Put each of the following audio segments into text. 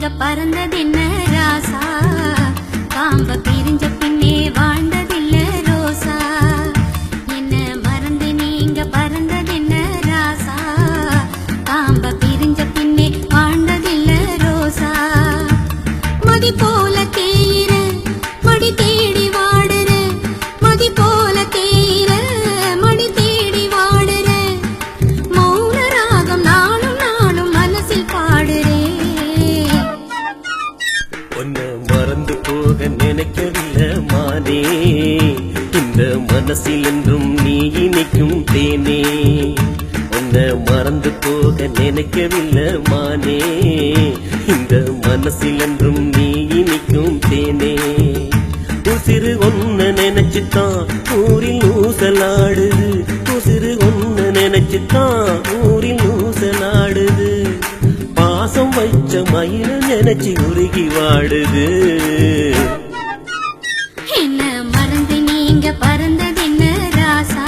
நீங்க பறந்ததென்ன ராசா, காம்ப பிரிஞ்ச பின்னே வாழ்ந்ததில்ல ரோசா. என்ன மறந்து நீங்க பறந்ததென்ன ராசா, காம்ப பிரிஞ்ச பின்னே வாழ்ந்ததில்ல ரோசா. மதி போல தேயிற மடி தேடி வாடுற, மதி போல தேயிற மடி தேடி வாடுற, மௌன ராகம் நானும் நானும் மனசில் பாடுறேன். உன்னை மறந்து போக நினைக்கவில்லை மானே, இந்த மனசில் என்றும் நீ இனிக்கும் தேனே. உன்னை மறந்து போக நினைக்கவில்லை மானே, இந்த மனசில் என்றும் நீ இனிக்கும் தேனே. உசிறு ஒன்ன நினைச்சுத்தான் ஊரில் ஊசலாடுது, உசிறு ஒன்ன நினைச்சுத்தான் ஊரில் ஊசலாடுது. பாசம் வைச்ச மயில நினைச்சு உருகி வாடுது. என்ன மறந்து நீங்க பறந்ததென்ன ராசா,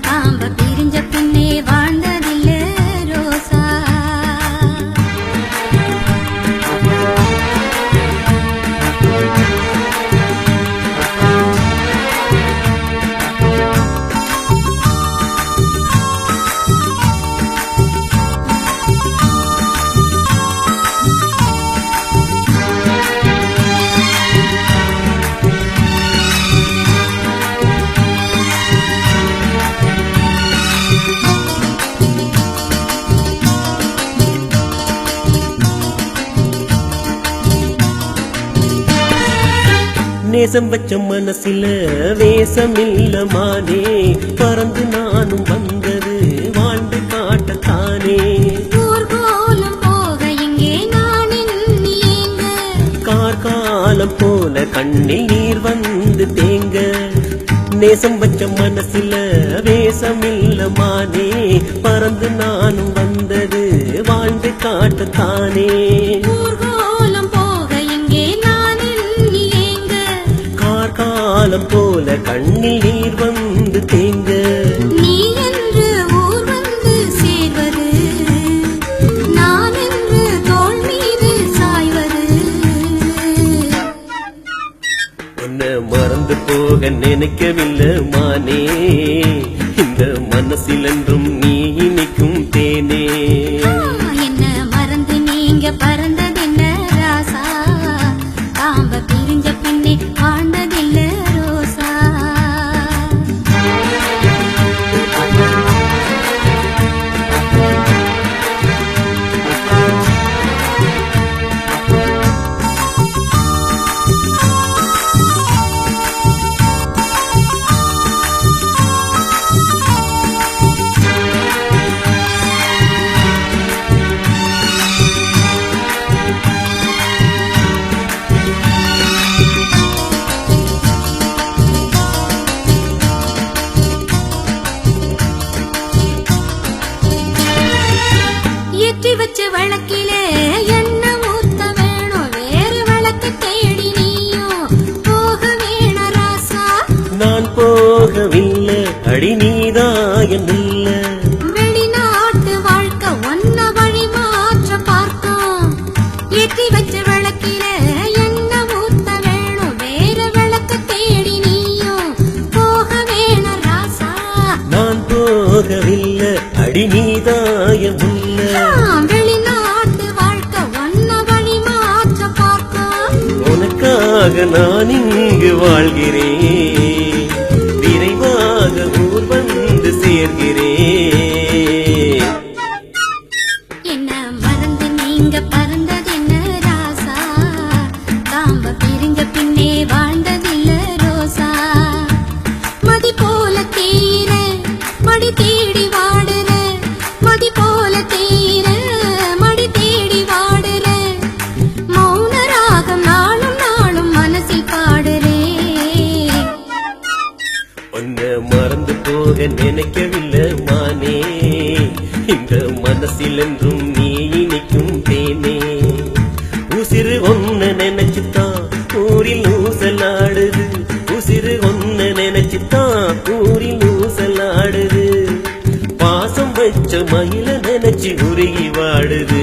காம்ப பிரிஞ்ச பின்னே வாழ்ந்ததில்ல ரோசா. நேசம் வச்ச மனசில வேஷம் இல்ல மானே, பறந்து நானும் வந்தது வாழ்ந்து காட்டத்தானே. ஊர்கோலம் போக இங்கே நான் எண்ணியேங்க, கார்காலம் போல கண்ணில் நீர் வந்து தேங்க. நேசம் வச்ச மனசில வேஷம் இல்ல மானே, பறந்து நானும் வந்தது வாழ்ந்து காட்டத்தானே. ஊர்கோலம் போக இங்கே நான் எண்ணியேங்க, கார்காலம் போல கண்ணில் நீர் வந்து தேங்க. நீ என்று ஊர் வந்து சேர்வது, நான் என்று தோள் மீது சாய்வது. உன்னை மறந்து போக நினைக்கவில்லை மானே, இந்த மனசில் என்றும் நீ இனிக்கும் தேனே. என்ன மறந்து நீங்க பறந்ததென்ன ராசா, காம்ப பிரிஞ்ச பின்னே வாழ்ந்ததில்ல ரோசா. ஏற்றி வச்ச வழக்கிலே என்ன ஊத்த வேணும், வேறு வழக்கு தேடி நீயும் போக வேண ராசா. நான் போகவில்லை அடி நீதாயம் இல்ல, வெளிநாட்டு வாழ்க்கை ஒன்ன வழி மாற்ற பார்த்தோம். ஏற்றி வச்ச வழக்கிலே என்ன ஊத்த வேணும், வேறு வழக்கு தேடி நீயும் போக வேண ராசா. நான் போகவில்லை அடி நீதாயம் இல்ல. வெளிநாட்டு வாழ்க்கை ஒன்ன வழி மாற்ற பார்த்தோம். உனக்காக நான் இங்கு வாழ்கிறேன், விரைவாக ஊர் வந்து சேர்கிறேன். என்ன மறந்து நீங்க பறந்ததென்ன ராசா, காம்ப பிரிஞ்ச பின்னே வாழ்ந்ததில்ல ரோசா. மதி போல தேயிற மடி தேடி வாடுற, மதி போல தேயிற மடி தேடி வாடுற, மௌன ராகம் நாளும் நாளும் மனசில் பாடுறேன். உன்னை மறந்து போக நினைக்கவில்லை மானே, இந்த மனசில் என்றும் நீ இனிக்கும் தேனே. உசிறு ஒன்ன நினைச்சுத்தான் ஊரில் ஊசலாடுது, உசிறு ஒன்ன நினைச்சுத்தான் ஊரில் ஊசலாடுது. பாசம் வச்ச மயில நினைச்சு உருகி வாடுது.